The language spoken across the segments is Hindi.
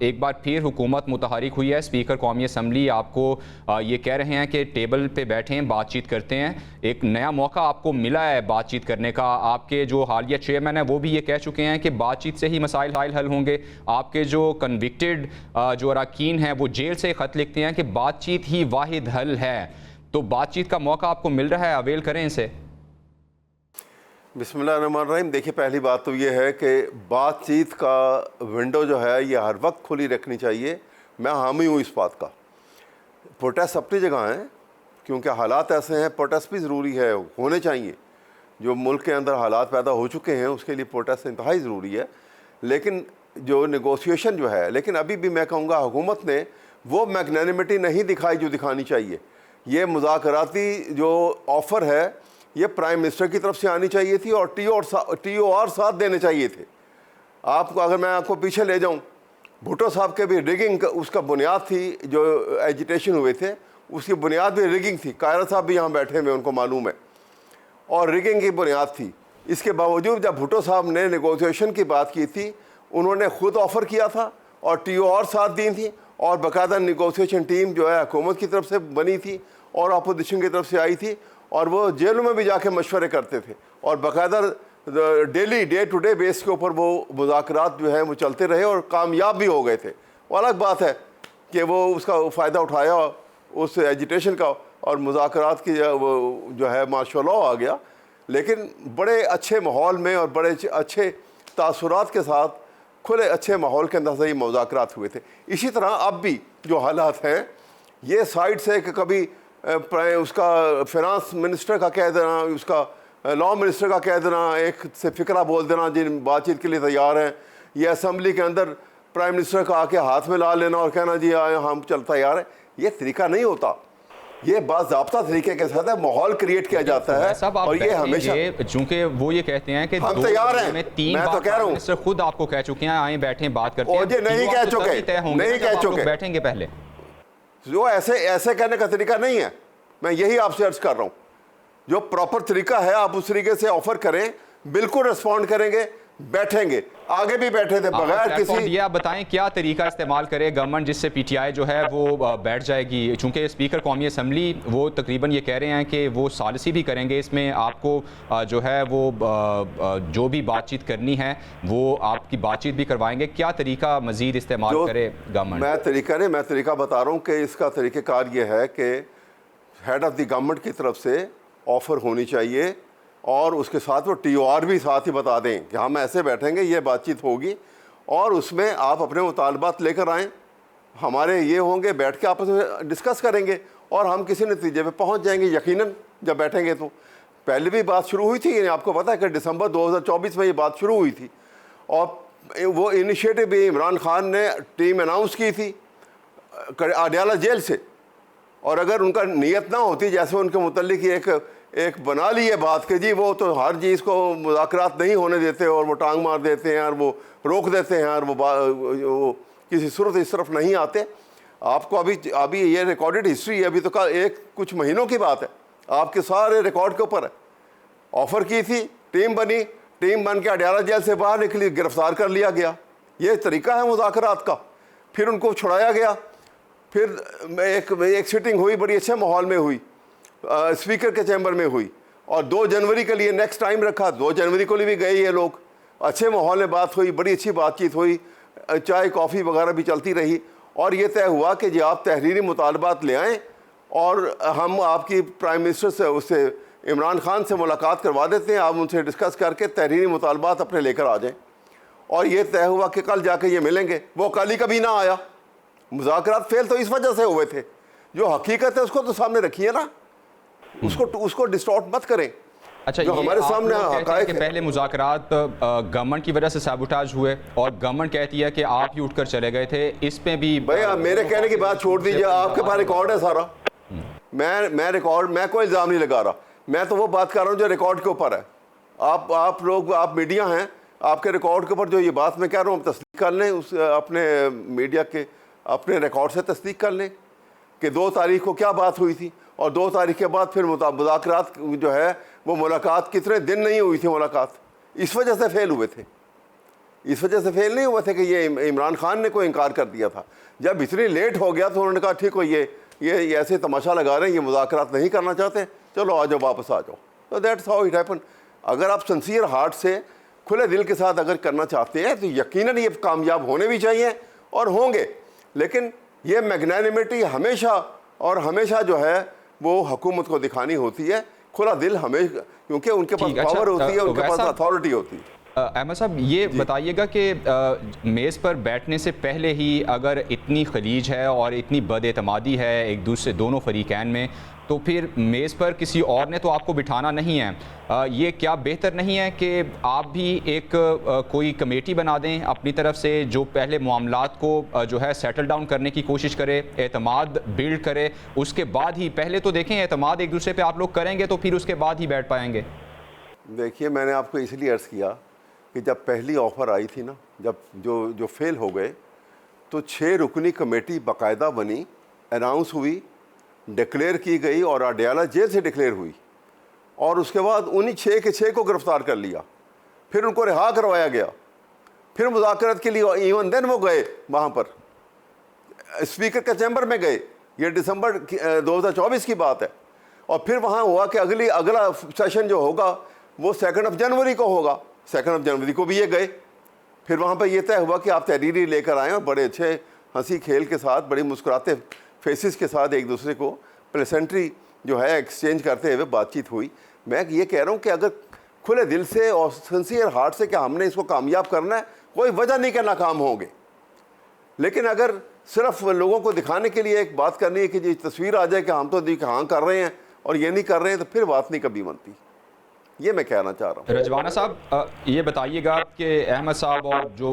एक बार फिर हुकूमत मुतहरिक हुई है। स्पीकर कौमी असम्बली आपको ये कह रहे हैं कि टेबल पे बैठें, बातचीत करते हैं। एक नया मौका आपको मिला है बातचीत करने का। आपके जो हालिया चेयरमैन हैं वो भी ये कह चुके हैं कि बातचीत से ही मसाइल हल होंगे। आपके जो कन्विक्टेड जो अरकान हैं वो जेल से ख़त लिखते हैं कि बातचीत ही वाहिद हल है। तो बातचीत का मौका आपको मिल रहा है, अवेल करें इसे। बिस्मिल्लाहिर्रहमानिर्रहीम। देखिए, पहली बात तो ये है कि बातचीत का विंडो जो है ये हर वक्त खुली रखनी चाहिए। मैं हामी हूँ इस बात का। प्रोटेस्ट अपनी जगह हैं, क्योंकि हालात ऐसे हैं, प्रोटेस्ट भी ज़रूरी है, होने चाहिए। जो मुल्क के अंदर हालात पैदा हो चुके हैं उसके लिए प्रोटेस्ट इंतहाई ज़रूरी है। लेकिन जो नेगोशिएशन जो है, लेकिन अभी भी मैं कहूँगा हुकूमत ने वो मैग्नेनिमिटी नहीं दिखाई जो दिखानी चाहिए। ये मुज़ाकराती जो ऑफ़र है ये प्राइम मिनिस्टर की तरफ से आनी चाहिए थी और TOR साथ देने चाहिए थे। आपको अगर मैं आपको पीछे ले जाऊं, भुट्टो साहब के भी रिगिंग उसका बुनियाद थी। जो एजिटेशन हुए थे उसकी बुनियाद भी रिगिंग थी। कायरा साहब भी यहाँ बैठे हुए, उनको मालूम है, और रिगिंग की बुनियाद थी। इसके बावजूद जब भुट्टो साहब ने नेगोशिएशन की बात की थी, उन्होंने ख़ुद ऑफ़र किया था और TOR साथ दी थी, और बाकायदा नेगोशिएशन टीम जो है हुकूमत की तरफ से बनी थी और अपोजिशन की तरफ से आई थी, और वो जेलों में भी जाके मशवरे करते थे, और बाकायदा daily day to day base के ऊपर वो मुज़ाकरात जो है वो चलते रहे और कामयाब भी हो गए थे। वो अलग बात है कि वो उसका फ़ायदा उठाया उस एजिटेशन का, और मुज़ाकरात की वो जो है माशाअल्लाह आ गया। लेकिन बड़े अच्छे माहौल में और बड़े अच्छे तासुरात के साथ खुले अच्छे माहौल के अंदर से ये मुज़ाकरात हुए थे। इसी तरह अब भी जो हालात हैं, ये साइड से कि कभी उसका फाइनेंस मिनिस्टर का कह देना, उसका लॉ मिनिस्टर का कह देना, एक से फ़िक्रा बोल देना जिन बातचीत के लिए तैयार हैं, ये असम्बली के अंदर प्राइम मिनिस्टर का आके हाथ में ला लेना और कहना जी हम चल तैयार हैं, ये तरीका नहीं होता। ये बाज़ाब्ता तरीके के साथ माहौल क्रिएट किया जाता है। और ये हमेशा, चूंकि वो ये कहते हैं कि हम तैयार हैं, मैं तो कह रहा हूँ खुद आपको कह चुके हैं आए बैठे बात करते हैं। नहीं कह चुके बैठेंगे पहले, जो ऐसे कहने का तरीका नहीं है। मैं यही आपसे अर्ज कर रहा हूँ, जो प्रॉपर तरीका है आप उस तरीके से ऑफर करें, बिल्कुल रिस्पॉन्ड करेंगे, बैठेंगे। आगे भी बैठे थे बगैर किसी। ये आप बताएं क्या तरीका इस्तेमाल करे गवर्नमेंट जिससे PTI जो है वो बैठ जाएगी। चूंकि स्पीकर कौमी असम्बली वो तकरीबन ये कह रहे हैं कि वो सालिसी भी करेंगे, इसमें आपको जो है वो जो भी बातचीद करनी है वो आपकी बातचीत भी करवाएंगे। क्या तरीका मजीद इस्तेमाल करे गवर्नमेंट? मैं तरीका बता रहा हूँ कि इसका तरीक़ाकार ये है कि हेड ऑफ़ द गवर्नमेंट की तरफ से ऑफ़र होनी चाहिए, और उसके साथ वो TOR भी साथ ही बता दें कि हम ऐसे बैठेंगे, ये बातचीत होगी, और उसमें आप अपने मुतालबात लेकर आएँ, हमारे ये होंगे, बैठ के आपस में डिस्कस करेंगे और हम किसी नतीजे पे पहुंच जाएंगे यकीनन जब बैठेंगे। तो पहले भी बात शुरू हुई थी, आपको पता है कि दिसंबर 2024 में ये बात शुरू हुई थी, और वो इनिशिएटिव भी इमरान खान ने टीम अनाउंस की थी अडयाला जेल से। और अगर उनका नीयत ना होती, जैसे उनके मुतल्लिक एक बना ली है बात कि जी वो तो हर चीज़ को मुज़ाकरात नहीं होने देते और वो टांग मार देते हैं और वो रोक देते हैं और वो किसी सूरत इस तरफ नहीं आते। आपको अभी ये रिकॉर्डेड हिस्ट्री है, अभी तो कुछ महीनों की बात है, आपके सारे रिकॉर्ड के ऊपर है। ऑफ़र की थी, टीम बनी, टीम बन के अडयाला जेल से बाहर निकली, गिरफ्तार कर लिया गया। ये तरीका है मुज़ाकरात का। फिर उनको छुड़ाया गया, फिर एक सिटिंग हुई, बड़ी अच्छे माहौल में हुई, स्पीकर के चैम्बर में हुई, और 2 जनवरी के लिए नेक्स्ट टाइम रखा। 2 जनवरी को भी गए ये लोग, अच्छे माहौल में बात हुई, बड़ी अच्छी बातचीत हुई, चाय कॉफ़ी वगैरह भी चलती रही, और ये तय हुआ कि जी आप तहरीरी मुतालबात ले आएँ और हम आपकी प्राइम मिनिस्टर से, उससे इमरान खान से मुलाकात करवा देते हैं, आप उनसे डिस्कस करके तहरीरी मुतालबात अपने लेकर आ जाएँ। और ये तय हुआ कि कल जाके ये मिलेंगे। वो कल ही कभी ना आया। मुज़ाकरात फेल तो इस वजह से हुए थे। जो हकीकत है उसको तो सामने रखिए ना, उसको डिस्टॉर्ट मत करें। अच्छा, जो हमारे सामने हक़ाइक़ है। पहले मुज़ाकरात गवर्नमेंट की वजह से सैबोटाज हुए और गवर्नमेंट कहती है कि आप ही उठकर चले गए थे। इस पे भी भैया मेरे कहने की बात छोड़ दीजिए, आपके पास रिकॉर्ड है सारा। मैं कोई इल्ज़ाम नहीं लगा रहा, मैं तो वो बात कर रहा हूँ जो रिकॉर्ड के ऊपर है। आप लोग, आप मीडिया हैं, आपके रिकॉर्ड के ऊपर जो ये बात मैं कह रहा हूँ तस्दीक कर लें, उस अपने मीडिया के अपने रिकॉर्ड से तस्दीक कर लें कि 2 तारीख को क्या बात हुई थी, और 2 तारीख के बाद फिर मुज़ाकरात जो है वो मुलाकात कितने दिन नहीं हुई थी मुलाकात, इस वजह से फेल हुए थे। इस वजह से फेल नहीं हुए थे कि ये इमरान खान ने कोई इनकार कर दिया था। जब इतनी लेट हो गया तो उन्होंने कहा ठीक हो, ये ऐसे तमाशा लगा रहे हैं, ये मुज़ाकरात नहीं करना चाहते, चलो आ जाओ, वापस आ जाओ। तो दैट्स हाउ इट हैपन। अगर आप सिंसियर हार्ट से खुले दिल के साथ अगर करना चाहते हैं तो यकीनन ये कामयाब होने भी चाहिए और होंगे। लेकिन ये मैग्नानिमिटी हमेशा और हमेशा जो है वो हुकूमत को दिखानी होती है, खुला दिल हमेशा, क्योंकि उनके पास पावर होती है, उनके पास अथॉरिटी होती है। अहमद साहब, ये बताइएगा कि मेज़ पर बैठने से पहले ही अगर इतनी खलीज है और इतनी बदएतमादी है एक दूसरे दोनों फरीकैन में, तो फिर मेज़ पर किसी और ने तो आपको बिठाना नहीं है। ये क्या बेहतर नहीं है कि आप भी एक कोई कमेटी बना दें अपनी तरफ से, जो पहले मामलात को जो है सेटल डाउन करने की कोशिश करे, एतमाद बिल्ड करे, उसके बाद ही, पहले तो देखें एतमाद एक दूसरे पे आप लोग करेंगे तो फिर उसके बाद ही बैठ पाएंगे। देखिए, मैंने आपको इसलिए अर्ज़ किया कि जब पहली ऑफ़र आई थी ना, जब जो फेल हो गए, तो 6 रुकनी कमेटी बाकायदा बनी, अनाउंस हुई, डिक्लेयर की गई और अडयाला जेल से डिक्लेयर हुई, और उसके बाद उन्हीं 6 के 6 को गिरफ़्तार कर लिया, फिर उनको रिहा करवाया गया, फिर मुज़ाकरात के लिए इवन देन वो गए वहाँ पर, स्पीकर के चैम्बर में गए। ये दिसंबर 2024 की बात है। और फिर वहाँ हुआ कि अगला सेशन जो होगा वो 2 जनवरी को होगा। 2 जनवरी को भी ये गए। फिर वहाँ पर यह तय हुआ कि आप तहरीरी लेकर आएँ, और बड़े अच्छे हंसी खेल के साथ, बड़ी मुस्कुराते फेसेस के साथ एक दूसरे को प्लेसेंट्री जो है एक्सचेंज करते हुए बातचीत हुई। मैं ये कह रहा हूँ कि अगर खुले दिल से और सिंसियर हार्ट से कि हमने इसको कामयाब करना है, कोई वजह नहीं कि नाकाम होंगे। लेकिन अगर सिर्फ लोगों को दिखाने के लिए एक बात करनी है कि जी तस्वीर आ जाए कि हम तो हाँ कर रहे हैं और ये नहीं कर रहे हैं, तो फिर बात नहीं कभी बनती। ये मैं कहना चाह रहा हूँ। रजवाना साहब, ये बताइएगा कि अहमद साहब और जो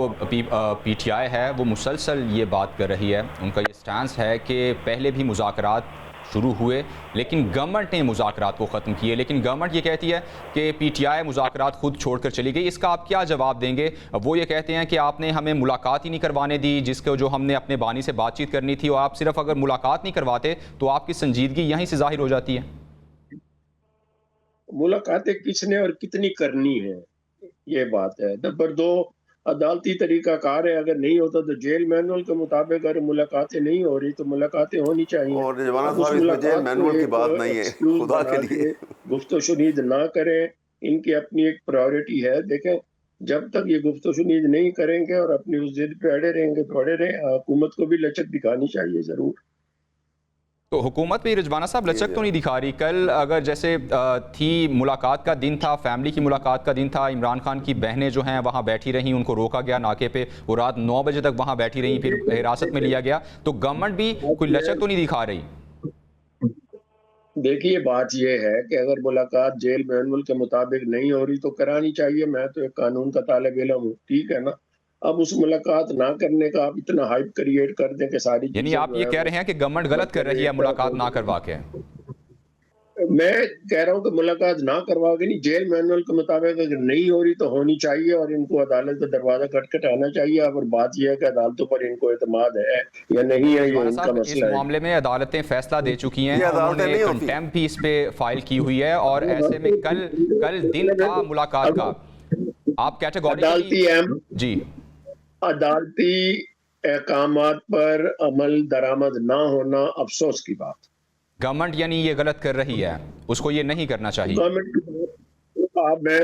PTI है वो मुसलसल ये बात कर रही है, उनका ये स्टैंस है कि पहले भी मुज़ाकरात शुरू हुए लेकिन गवर्नमेंट ने मुज़ाकरात को ख़त्म किए, लेकिन गवर्नमेंट ये कहती है कि PTI मुज़ाकरात खुद छोड़कर चली गई। इसका आप क्या जवाब देंगे? वो ये कहते हैं कि आपने हमें मुलाकात ही नहीं करवाने दी, जिसको जो हमने अपने बानी से बातचीत करनी थी, और आप सिर्फ अगर मुलाकात नहीं करवाते तो आपकी संजीदगी यहीं से ज़ाहिर हो जाती है। मुलाकातें किसने और कितनी करनी है, ये बात है। नंबर 2, अदालती तरीकाकार है, अगर नहीं होता तो जेल मैनुअल के मुताबिक अगर मुलाकातें नहीं हो रही तो मुलाकातें होनी चाहिए। और जवाना साहब, इसमें जेल मैनुअल की बात नहीं है, खुदा के लिए गुफ्तशुनीद ना करें, इनकी अपनी एक प्रायोरिटी है। देखें, जब तक ये गुफ्तशुनीद नहीं करेंगे और अपनी उस जिद पे अड़े रहेंगे तो अड़े रहे। हुकूमत को भी लचक दिखानी चाहिए ज़रूर। तो हुकूमत भी रजवाना साहब लचक तो नहीं दिखा रही। कल अगर जैसे थी, मुलाकात का दिन था, फैमिली की मुलाकात का दिन था, इमरान खान की बहनें जो हैं वहाँ बैठी रहीं, उनको रोका गया नाके पे, वो रात 9 बजे तक वहाँ बैठी रहीं, फिर हिरासत में लिया गया। तो गवर्नमेंट भी कोई लचक तो नहीं दिखा रही। देखिए, बात यह है कि अगर मुलाकात जेल मैनुअल के मुताबिक नहीं हो रही तो करानी चाहिए। मैं तो एक कानून का तालिब इल्म हूँ, ठीक है ना। अब उस मुलाकात ना करने का आप इतना हाइप क्रिएट कर दें कि सारी, यानी आप ये कह रहे हैं कि गवर्नमेंट गलत कर रही है मुलाकात ना करवा के? मैं कह रहा हूँ कि मुलाकात ना करवा के नहीं, जेल मैनुअल के मुताबिक अगर नहीं हो रही तो होनी चाहिए और इनको अदालत का दरवाजा खटखटाना चाहिए। अगर बात यह है कि अदालतों पर इनको एतमाद है या नहीं है, ये इनका मसला है। इस मामले में अदालतें फैसला दे चुकी हैं, उन्होंने कंटेम्प्ट भी इस पे फाइल की हुई है, और ऐसे में कल दिन था मुलाकात का। आप कैटेगोरी जी अदालती अहकामात पर अमल दरामद ना होना अफसोस की बात। गवर्नमेंट यानी ये गलत कर रही है, उसको ये नहीं करना चाहिए।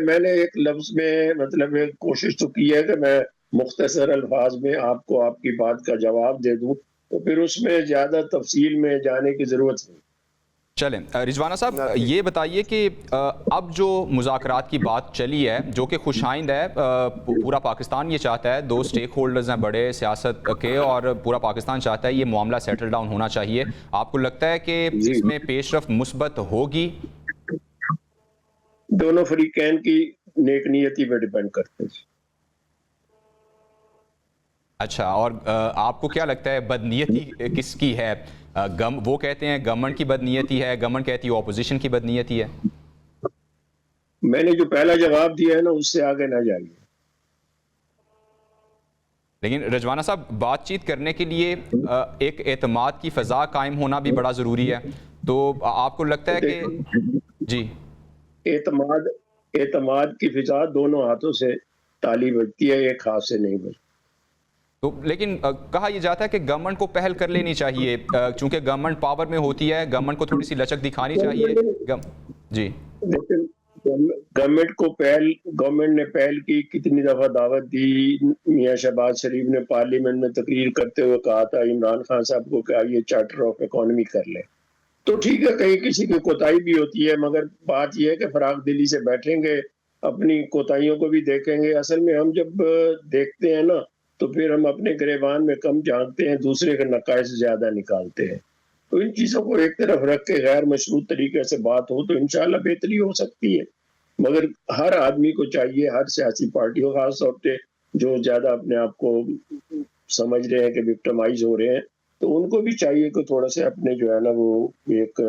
मैंने एक लफ्ज में मतलब एक कोशिश तो की है कि मैं मुख्तसर अल्फाज में आपको आपकी बात का जवाब दे दूं, तो फिर उसमें ज्यादा तफसील में जाने की जरूरत नहीं। चलें, रिजवाना साहब ये बताइए कि अब जो मुज़ाकरात की बात चली है, जो कि खुशाइंद है, पूरा पाकिस्तान ये चाहता है, 2 स्टेक होल्डर्स हैं बड़े सियासत के, और पूरा पाकिस्तान चाहता है ये मामला सेटल डाउन होना चाहिए। आपको लगता है कि इसमें पेशरफ मुस्बत होगी? दोनों फरीकैन की नेक नियति पे डिपेंड करते हैं। अच्छा, और आपको क्या लगता है बदनीयती किसकी है? वो कहते हैं गवर्नमेंट की बदनीयती है, गवर्नमेंट कहती है ऑपोजिशन की बदनीयती है। मैंने जो पहला जवाब दिया है ना, उससे आगे ना जाइए। लेकिन रजवाना साहब, बातचीत करने के लिए एक एतमाद की फ़ज़ा कायम होना भी बड़ा ज़रूरी है। तो आपको लगता है कि जी एतमाद की फ़िज़ा दोनों हाथों से ताली बजती है, एक हाथ से नहीं बजती। तो लेकिन कहा यह जाता है कि गवर्नमेंट को पहल कर लेनी चाहिए, चूंकि गवर्नमेंट पावर में होती है, गवर्नमेंट को थोड़ी सी लचक दिखानी चाहिए। जी, लेकिन गवर्नमेंट ने पहल की, कितनी दफा दावत दी। मियां शहबाज शरीफ ने पार्लियामेंट में तकरीर करते हुए कहा था इमरान खान साहब को कि ये चार्टर ऑफ इकोनॉमी कर ले। तो ठीक है, कहीं किसी की कोताही भी होती है, मगर बात यह है कि फराग दिली से बैठेंगे, अपनी कोताहियों को भी देखेंगे। असल में हम जब देखते हैं ना, तो फिर हम अपने गिरेबान में कम झांकते हैं, दूसरे के नकाइश ज्यादा निकालते हैं। तो इन चीजों को एक तरफ रख के गैर मशरूत तरीके से बात हो तो इंशाल्लाह बेहतरी हो सकती है। मगर हर आदमी को चाहिए, हर सियासी पार्टी को, खास तौर पे जो ज्यादा अपने आप को समझ रहे हैं कि विक्टिमाइज हो रहे हैं, तो उनको भी चाहिए कि थोड़ा से अपने जो है ना वो एक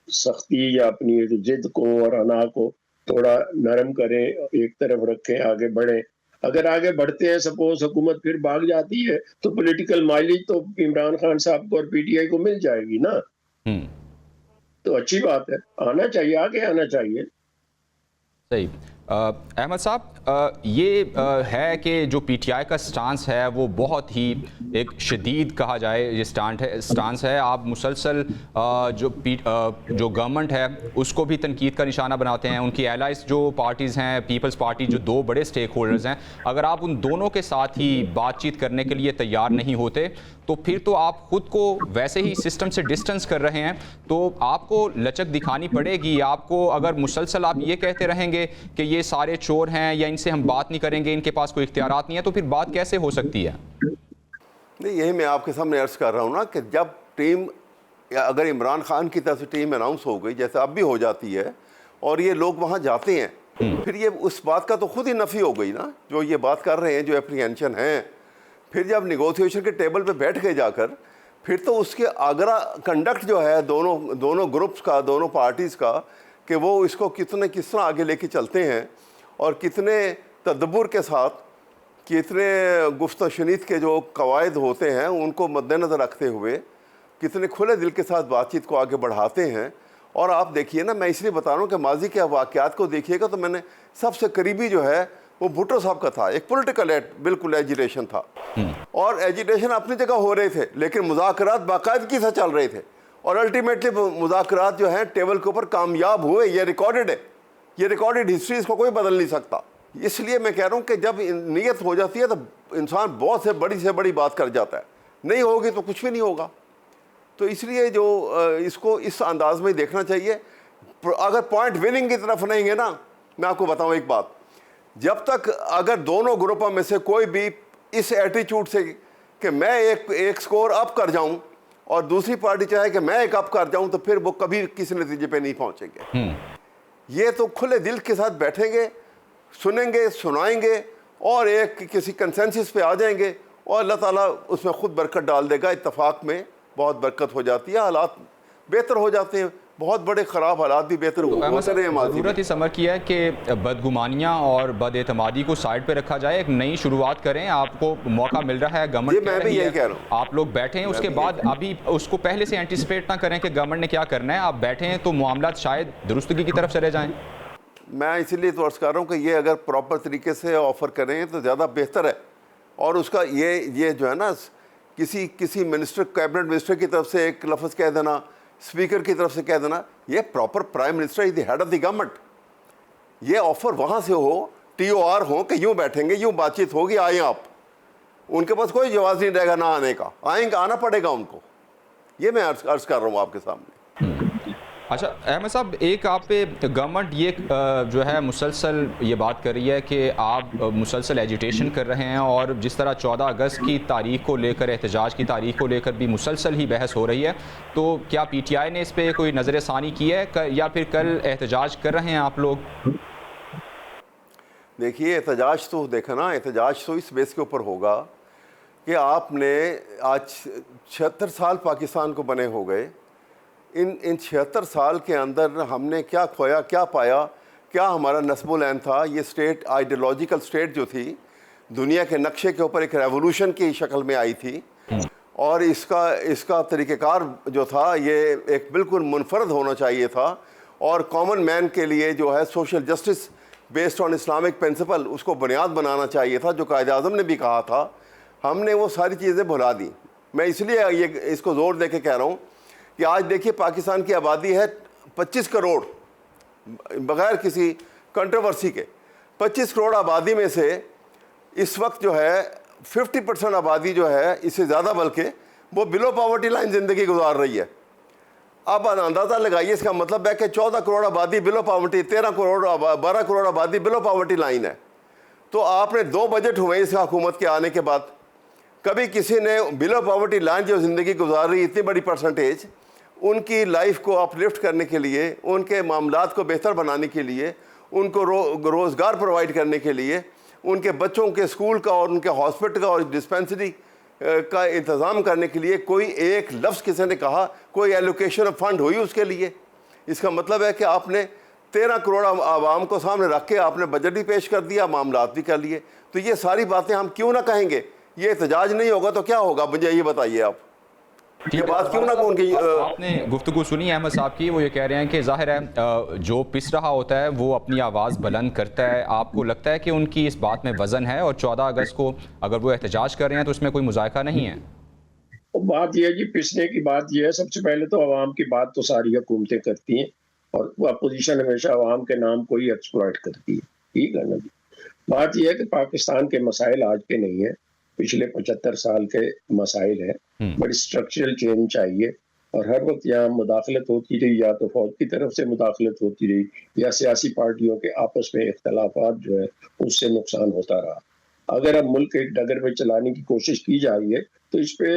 सख्ती या अपनी एक जिद को और अना को थोड़ा नरम करें, एक तरफ रखें, आगे बढ़ें। अगर आगे बढ़ते हैं, सपोज हुकूमत फिर भाग जाती है, तो पॉलिटिकल माइलेज तो इमरान खान साहब को और पीटीआई को मिल जाएगी ना। तो अच्छी बात है, आना चाहिए, आगे आना चाहिए। सही। अहमद साहब, ये है कि जो पीटीआई का स्टांस है वो बहुत ही एक शदीद कहा जाए ये स्टांस है। आप मुसलसल जो गवर्नमेंट है उसको भी तनकीद का निशाना बनाते हैं। उनकी एलाइज जो पार्टीज़ हैं, पीपल्स पार्टी, जो दो बड़े स्टेक होल्डर्स हैं, अगर आप उन दोनों के साथ ही बातचीत करने के लिए तैयार नहीं होते तो फिर तो आप खुद को वैसे ही सिस्टम से डिस्टेंस कर रहे हैं। तो आपको लचक दिखानी पड़ेगी। आपको अगर मुसलसल आप ये कहते रहेंगे कि ये सारे चोर हैं या इनसे हम बात नहीं करेंगे, इनके पास कोई इख्तियारात नहीं है, तो फिर बात कैसे हो सकती है? नहीं, यही मैं आपके सामने अर्ज कर रहा हूँ ना कि जब टीम, या अगर इमरान खान की तरफ से टीम अनाउंस हो गई, जैसे अब भी हो जाती है, और ये लोग वहाँ जाते हैं, फिर ये उस बात का तो खुद ही नफ़ी हो गई ना, जो ये बात कर रहे हैं, जो एप्रीहेंशन है। फिर जब निगोशिएशन के टेबल पे बैठ गए जाकर, फिर तो उसके आगरा कंडक्ट जो है दोनों ग्रुप्स का, दोनों पार्टीज़ का, कि वो इसको किस तरह आगे लेके चलते हैं और कितने तदब्बुर के साथ, कितने गुफ्त शनीद के जो कवायद होते हैं उनको मद्देनज़र रखते हुए कितने खुले दिल के साथ बातचीत को आगे बढ़ाते हैं। और आप देखिए ना, मैं इसलिए बता रहा हूँ कि माजी के वाक़यात को देखिएगा तो मैंने सबसे करीबी जो है वो भुट्टो साहब का था। एक पॉलिटिकल बिल्कुल एजिटेशन था, और एजिटेशन अपनी जगह हो रहे थे, लेकिन मुज़ाकरात बाकायदगी से चल रहे थे, और अल्टीमेटली मुज़ाकरात जो हैं टेबल के ऊपर कामयाब हुए। ये रिकॉर्डेड है, ये रिकॉर्डेड हिस्ट्री, इसको कोई बदल नहीं सकता। इसलिए मैं कह रहा हूँ कि जब नीयत हो जाती है तो इंसान बहुत से बड़ी बात कर जाता है, नहीं होगी तो कुछ भी नहीं होगा। तो इसलिए जो इसको इस अंदाज में देखना चाहिए। अगर पॉइंट विनिंग की तरफ नहीं है ना, मैं आपको बताऊँ एक बात, जब तक अगर दोनों ग्रुपों में से कोई भी इस एटीट्यूड से कि मैं एक स्कोर अप कर जाऊं और दूसरी पार्टी चाहे कि मैं एक अप कर जाऊं, तो फिर वो कभी किसी नतीजे पे नहीं पहुंचेंगे। ये तो खुले दिल के साथ बैठेंगे, सुनेंगे, सुनाएंगे और एक किसी कंसेंसस पे आ जाएंगे, और अल्लाह ताला उसमें खुद बरकत डाल देगा। इत्तफाक में बहुत बरकत हो जाती है, हालात बेहतर हो जाते हैं, बहुत बड़े ख़राब हालात भी बेहतर होते हैं। ज़रूरत इस अमर की है कि बदगुमानियाँ और बदएतमादी को साइड पे रखा जाए, एक नई शुरुआत करें। आपको मौका मिल रहा है, गवर्नमेंट मैं भी यही कह रहा हूँ, आप लोग बैठें, उसके बाद अभी उसको पहले से एंटिसिपेट ना करें कि गवर्नमेंट ने क्या करना है। आप बैठें तो मामला शायद दुरुस्तगी की तरफ चले जाएँ। मैं इसीलिए तो अर्ज़ कर रहा हूँ कि ये अगर प्रॉपर तरीके से ऑफ़र करें तो ज़्यादा बेहतर है। और उसका ये जो है ना, किसी मिनिस्टर, कैबिनेट मिनिस्टर की तरफ से एक लफ्ज़ कह देना, स्पीकर की तरफ से कह देना, ये proper prime minister is the head of the government. ये ऑफर वहाँ से हो, TOR हो कि यूँ बैठेंगे, यूँ बातचीत होगी, आए आप। उनके पास कोई जवाब नहीं रहेगा ना आने का, आएंगे, आना पड़ेगा उनको। ये मैं अर्ज़ कर रहा हूँ आपके सामने। अच्छा अहमद साहब, एक आप पे गवर्नमेंट ये जो है मुसलसल ये बात कर रही है कि आप मुसलसल एजिटेशन कर रहे हैं, और जिस तरह 14 अगस्त की तारीख को लेकर, एहतजाज की तारीख को लेकर भी मुसलसल ही बहस हो रही है। तो क्या PTI ने इस पे कोई नज़र-ए-सानी की है या फिर कल एहतजाज कर रहे हैं आप लोग? देखिए, एहतजाज तो देखा ना, एहतजाज तो इस बेस के ऊपर होगा कि आपने आज 76 साल पाकिस्तान को बने हो गए। इन 76 साल के अंदर हमने क्या खोया, क्या पाया, क्या हमारा नस्बुल-ऐन था। ये स्टेट, आइडियोलॉजिकल स्टेट जो थी, दुनिया के नक्शे के ऊपर एक रेवोल्यूशन की शक्ल में आई थी, और इसका तरीक़ेकार जो था ये एक बिल्कुल मुनफरद होना चाहिए था, और कॉमन मैन के लिए जो है social justice based on Islamic principle, उसको बुनियाद बनाना चाहिए था, जो कायद आज़म ने भी कहा था। हमने वो सारी चीज़ें भुला दी। मैं इसलिए ये इसको ज़ोर दे के कह रहा हूँ कि आज देखिए पाकिस्तान की आबादी है 25 करोड़, बग़ैर किसी कंट्रोवर्सी के 25 करोड़ आबादी में से इस वक्त जो है 50% आबादी जो है, इससे ज़्यादा बल्कि, वो बिलो पॉवर्टी लाइन ज़िंदगी गुजार रही है। अब अंदाज़ा लगाइए, इसका मतलब है कि 14 करोड़ आबादी बिलो पॉवर्टी, 12 करोड़ आबादी बिलो पॉवर्टी लाइन है। तो आपने 2 बजट हुए इस हुकूमत के आने के बाद, कभी किसी ने बिलो पॉवर्टी लाइन जो ज़िंदगी गुजार रही इतनी बड़ी परसेंटेज, उनकी लाइफ को अपलिफ्ट करने के लिए, उनके मामलात को बेहतर बनाने के लिए, उनको रोज़गार प्रोवाइड करने के लिए, उनके बच्चों के स्कूल का और उनके हॉस्पिटल का और डिस्पेंसरी का इंतज़ाम करने के लिए कोई एक लफ्ज़ किसी ने कहा, कोई एलोकेशन ऑफ फंड हुई उसके लिए? इसका मतलब है कि आपने 13 करोड़ आवाम को सामने रख के आपने बजट भी पेश कर दिया, मामलात भी कर लिए। तो ये सारी बातें हम क्यों ना कहेंगे? ये एहतजाज नहीं होगा तो क्या होगा, मुझे ये बताइए आप। ये बात क्यों ना उनकी आपने गुफ्तगू सुनी अहमद साहब की, वो ये कह रहे हैं कि जाहिर है जो पिस रहा होता है वो अपनी आवाज़ बुलंद करता है। आपको लगता है कि उनकी इस बात में वज़न है, और 14 अगस्त को अगर वो एहतजाज कर रहे हैं तो उसमें कोई मुज़ायका नहीं है? तो बात यह है जी, पिसने की बात यह है, सबसे पहले तो अवाम की बात तो सारी हुकूमतें करती हैं, और अपोजिशन हमेशा अवाम के नाम को ही एक्सप्लॉइट करती है। ठीक है ना जी। बात यह है कि पाकिस्तान के मसाइल आज के नहीं है, पिछले 75 साल के मसाइल हैं। बड़ी स्ट्रक्चरल चेंज चाहिए, और हर वक्त यहाँ मुदाखलत होती रही, या तो फौज की तरफ से मुदाखलत होती रही, या सियासी पार्टियों के आपस में इख्तलाफात जो है उससे नुकसान होता रहा। अगर अब मुल्क एक डगर में चलाने की कोशिश की जा रही है, तो इस पे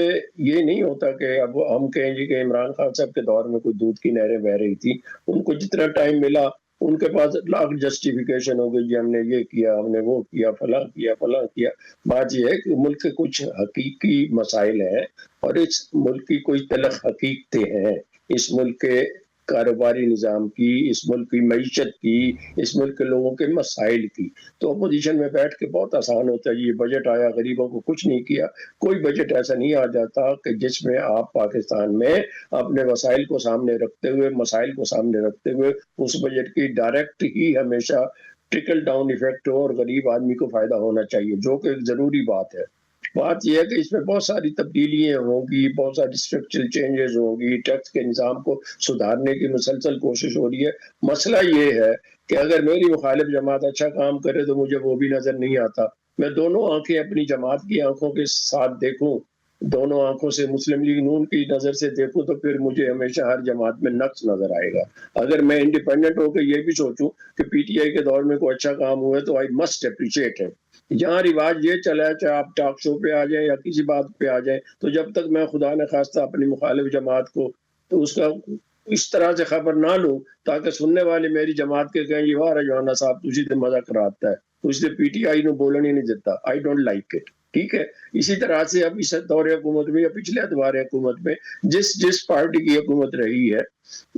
ये नहीं होता कि अब हम कहें जी कि इमरान खान साहब के दौर में कोई दूध की नहरें बह रही थी, उनको जितना टाइम मिला उनके पास लाख जस्टिफिकेशन हो गई, जी हमने ये किया, हमने वो किया, फलां किया, फलां किया। बात ये है कि मुल्क के कुछ हकीकी मसाइल हैं, और इस मुल्क की कोई तलख हकीकतें हैं, इस मुल्क के कारोबारी निज़ाम की, इस मुल्क की मईशत की, इस मुल्क के लोगों के मसाइल की। तो अपोजिशन में बैठ के बहुत आसान होता है, ये बजट आया, गरीबों को कुछ नहीं किया। कोई बजट ऐसा नहीं आ जाता कि जिसमें आप पाकिस्तान में अपने वसाइल को सामने रखते हुए, मसाइल को सामने रखते हुए, उस बजट की डायरेक्ट ही हमेशा ट्रिकल डाउन इफेक्ट हो और गरीब आदमी को फायदा होना चाहिए, जो कि एक ज़रूरी बात है। बात यह है कि इसमें बहुत सारी तब्दीलियां होंगी, बहुत सारी स्ट्रक्चरल चेंजेस होंगी, टैक्स के निज़ाम को सुधारने की मुसलसल कोशिश हो रही है। मसला ये है कि अगर मेरी मुखालिफ जमात अच्छा काम करे तो मुझे वो भी नज़र नहीं आता। मैं दोनों आंखें अपनी जमात की आंखों के साथ देखूं, दोनों आंखों से मुस्लिम लीग नून की नज़र से देखूं, तो फिर मुझे हमेशा हर जमात में नक्स नज़र आएगा। अगर मैं इंडिपेंडेंट होकर ये भी सोचूं कि पीटीआई के दौर में कोई अच्छा काम हुआ है तो आई मस्ट अप्रिशिएट है। यहाँ रिवाज ये चला है, चाहे आप टॉक शो पे आ जाए या किसी बात पे आ जाए, तो जब तक मैं खुदा न खास्ता अपनी मुखालिफ जमात को तो उसका इस तरह से खबर ना लूं ताकि सुनने वाले मेरी जमात के कहें, ये वाह रजवाना साहब तुझी तो मजा कराता है, तो इसलिए पीटीआई ने बोलने नहीं देता। I don't like it. ठीक है, इसी तरह से अब इस दौरे हुकूमत में या पिछले दौरे हुकूमत में जिस पार्टी की हुकूमत रही है,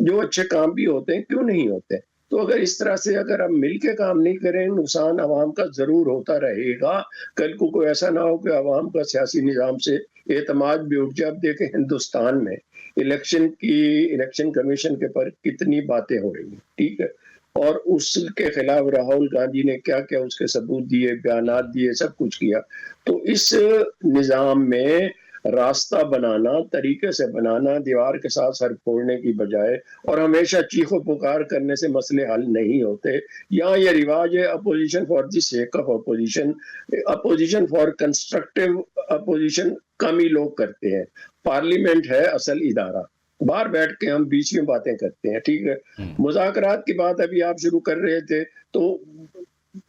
जो अच्छे काम भी होते हैं, क्यों नहीं होते? तो अगर इस तरह से अगर हम मिलके काम नहीं करें, नुकसान आवाम का जरूर होता रहेगा। कल को कोई ऐसा ना हो कि आवाम का सियासी निज़ाम से एतमाद भी उठ जाए। अब देखें हिंदुस्तान में इलेक्शन कमीशन के पर कितनी बातें हो रही हैं, ठीक है, और उसके खिलाफ राहुल गांधी ने क्या क्या उसके सबूत दिए, बयानात दिए, सब कुछ किया। तो इस निज़ाम में रास्ता बनाना, तरीके से बनाना, दीवार के साथ सर फोड़ने की बजाय और हमेशा चीखो पुकार करने से मसले हल नहीं होते। यहाँ ये रिवाज है opposition for the sake of opposition, opposition for constructive opposition कम ही लोग करते हैं। पार्लियामेंट है असल इदारा, बाहर बैठ के हम बीच में बातें करते हैं, ठीक है। मुज़ाकरात की बात अभी आप शुरू कर रहे थे, तो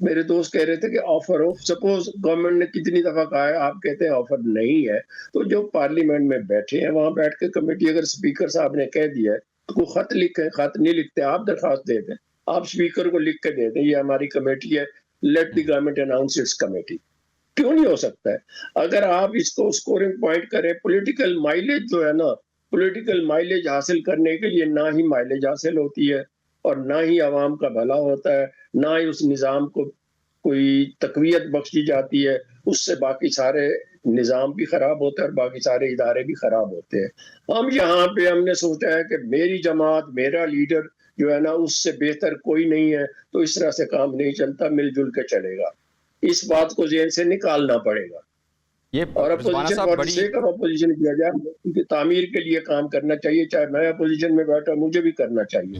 मेरे दोस्त कह रहे थे कि ऑफर हो, सपोज गवर्नमेंट ने कितनी दफा कहा है, आप कहते हैं ऑफर नहीं है, तो जो पार्लियामेंट में बैठे हैं वहां बैठ के कमेटी, अगर स्पीकर साहब ने कह दिया है तो कोई खत लिखे, खत नहीं लिखते, आप दरखास्त दे दें, आप स्पीकर को लिख के दे दें, ये हमारी कमेटी है, let the government announce it's committee. क्यों नहीं हो सकता है? अगर आप इसको स्कोरिंग पॉइंट करें, पॉलिटिकल माइलेज जो है ना, पॉलिटिकल माइलेज हासिल करने के लिए ना ही माइलेज हासिल होती है और ना ही आवाम का भला होता है, ना ही उस निज़ाम को कोई तकवीयत बख्शी जाती है, उससे बाकी सारे निज़ाम भी खराब होता है और बाकी सारे इदारे भी खराब होते हैं। हम यहाँ पे हमने सोचा है कि मेरी जमात, मेरा लीडर, जो है ना उससे बेहतर कोई नहीं है, तो इस तरह से काम नहीं चलता, मिलजुल के चलेगा। इस बात को ज़हन से निकालना पड़ेगा। ये और रिजवाना अपोजिशन साहब फॉर द बड़ी सेक ऑफ अपोजिशन किया जाए, उनकी तामीर के लिए काम करना चाहिए, चाहे मैं अपोजिशन में बैठा मुझे भी करना चाहिए।